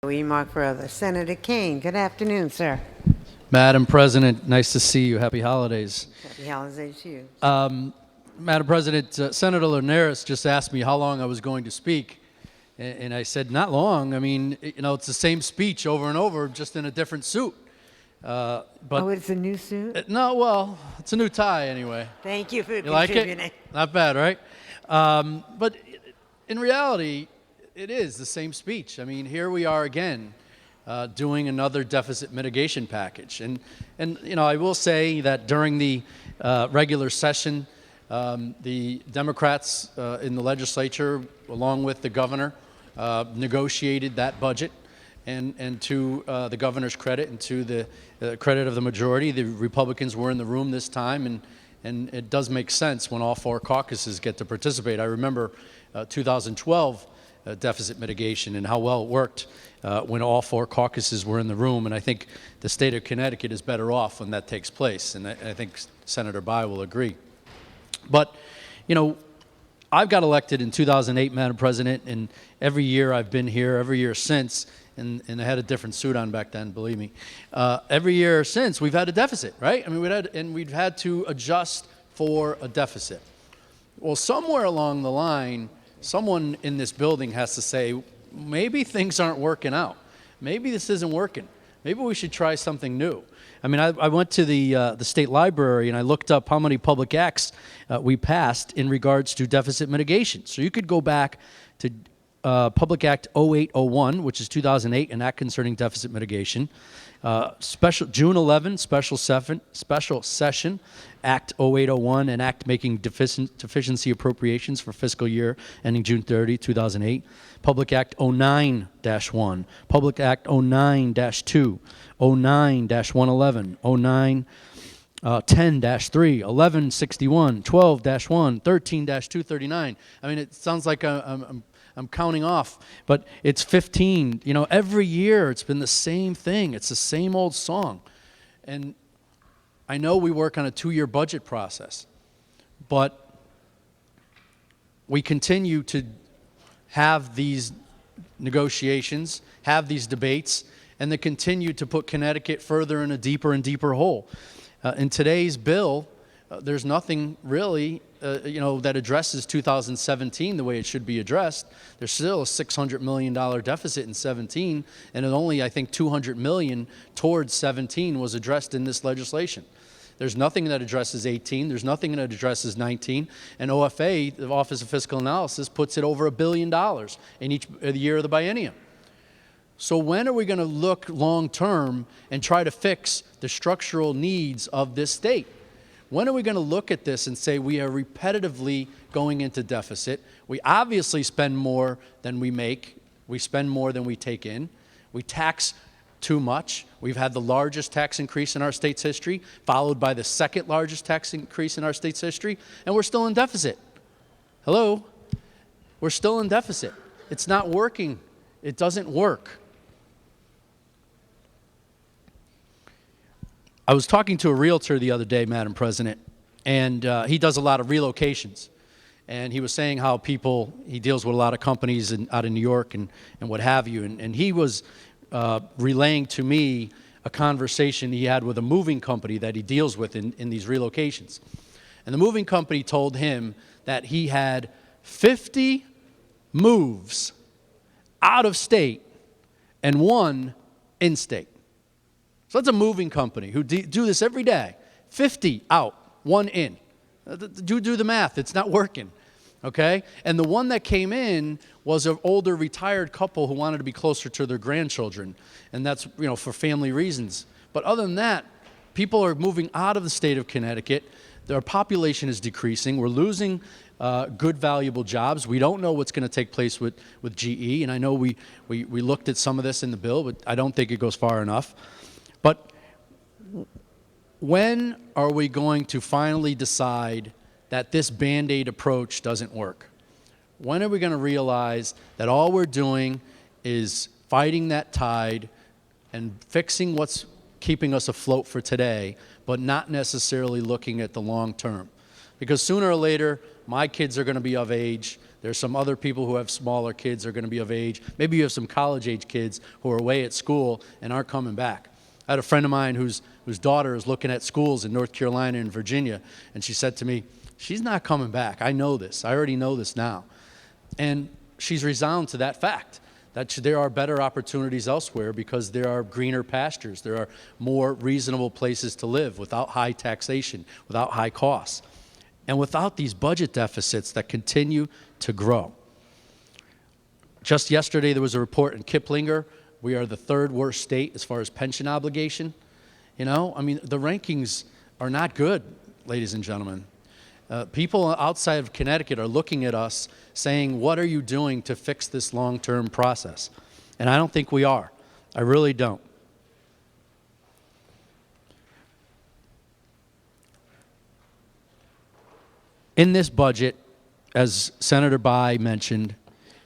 Remark for others. Senator Kane, good afternoon, sir. Madam President, nice to see you. Happy holidays. Happy holidays to you. Madam President, Senator Linares just asked me how long I was going to speak, and I said, not long. I mean, it's the same speech over and over, just in a different suit. But it's a new suit? No, well, it's a new tie anyway. Thank you for contributing. Like it? Not bad, right? But in reality, it is the same speech. I mean, here we are again, doing another deficit mitigation package. And I will say that during the regular session, the Democrats in the legislature, along with the governor, negotiated that budget. And to the governor's credit and to the credit of the majority, the Republicans were in the room this time, and it does make sense when all four caucuses get to participate. I remember 2012 deficit mitigation and how well it worked when all four caucuses were in the room, and I think the state of Connecticut is better off when that takes place, and I think Senator Bayh will agree. But, I've got elected in 2008, Madam President, and every year I've been here, every year since, and I had a different suit on back then, believe me. Every year since, we've had a deficit, right? I mean, we've had to adjust for a deficit. Well, somewhere along the line, someone in this building has to say, maybe things aren't working out. Maybe this isn't working. Maybe we should try something new. I mean, I went to the state library and I looked up how many public acts we passed in regards to deficit mitigation. So you could go back to Public Act 0801, which is 2008, an act concerning deficit mitigation. June 11, special session, Act 0801, an act making deficiency appropriations for fiscal year ending June 30, 2008. Public Act 09-1, Public Act 09-2, 09-111, 09 10-3, 1161, 12-1, 13-239. I mean, it sounds like I'm counting off, but it's 15. Every year it's been the same thing. It's the same old song. And I know we work on a 2-year budget process, but we continue to have these negotiations, have these debates, and they continue to put Connecticut further in a deeper and deeper hole. In today's bill, there's nothing really that addresses 2017 the way it should be addressed. There's still a $600 million deficit in 17, and only, I think, $200 million towards 17 was addressed in this legislation. There's nothing that addresses 18. There's nothing that addresses 19. And OFA, the Office of Fiscal Analysis, puts it over $1 billion in each year of the biennium. So when are we going to look long-term and try to fix the structural needs of this state? When are we going to look at this and say we are repetitively going into deficit? We obviously spend more than we make. We spend more than we take in. We tax too much. We've had the largest tax increase in our state's history, followed by the second largest tax increase in our state's history, and we're still in deficit. Hello? We're still in deficit. It's not working. It doesn't work. I was talking to a realtor the other day, Madam President, and he does a lot of relocations. And he was saying how he deals with a lot of companies out of New York and what have you. And he was relaying to me a conversation he had with a moving company that he deals with in these relocations. And the moving company told him that he had 50 moves out of state and 1 in state. So that's a moving company who do this every day. 50 out, 1 in. Do the math. It's not working, okay? And the one that came in was an older retired couple who wanted to be closer to their grandchildren, and that's for family reasons. But other than that, people are moving out of the state of Connecticut. Their population is decreasing. We're losing good, valuable jobs. We don't know what's going to take place with GE, and I know we looked at some of this in the bill, but I don't think it goes far enough. But when are we going to finally decide that this Band-Aid approach doesn't work? When are we going to realize that all we're doing is fighting that tide and fixing what's keeping us afloat for today, but not necessarily looking at the long term? Because sooner or later, my kids are going to be of age. There's some other people who have smaller kids that are going to be of age. Maybe you have some college-age kids who are away at school and aren't coming back. I had a friend of mine whose daughter is looking at schools in North Carolina and Virginia, and she said to me, she's not coming back. I know this. I already know this now. And she's resounded to that fact, that there are better opportunities elsewhere because there are greener pastures. There are more reasonable places to live without high taxation, without high costs, and without these budget deficits that continue to grow. Just yesterday, there was a report in Kiplinger. We are the third worst state as far as pension obligation. You know, I mean, the rankings are not good, ladies and gentlemen. People outside of Connecticut are looking at us saying, what are you doing to fix this long-term process? And I don't think we are. I really don't. In this budget, as Senator Bai mentioned,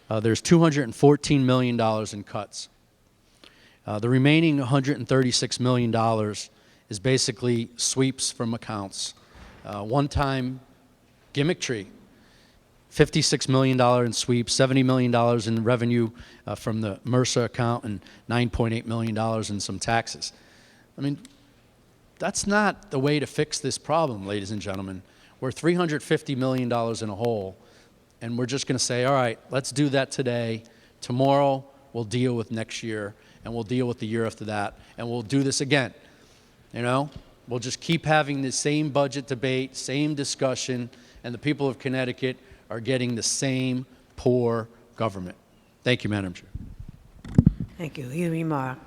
there's $214 million in cuts. The remaining $136 million is basically sweeps from accounts. One-time gimmickry, $56 million in sweeps, $70 million in revenue from the MRSA account, and $9.8 million in some taxes. I mean, that's not the way to fix this problem, ladies and gentlemen. We're $350 million in a hole, and we're just going to say, all right, let's do that today. Tomorrow, we'll deal with next year, and we'll deal with the year after that, and we'll do this again. You know, we'll just keep having the same budget debate, same discussion, and the people of Connecticut are getting the same poor government. Thank you, Madam Chair. Thank you. You remark.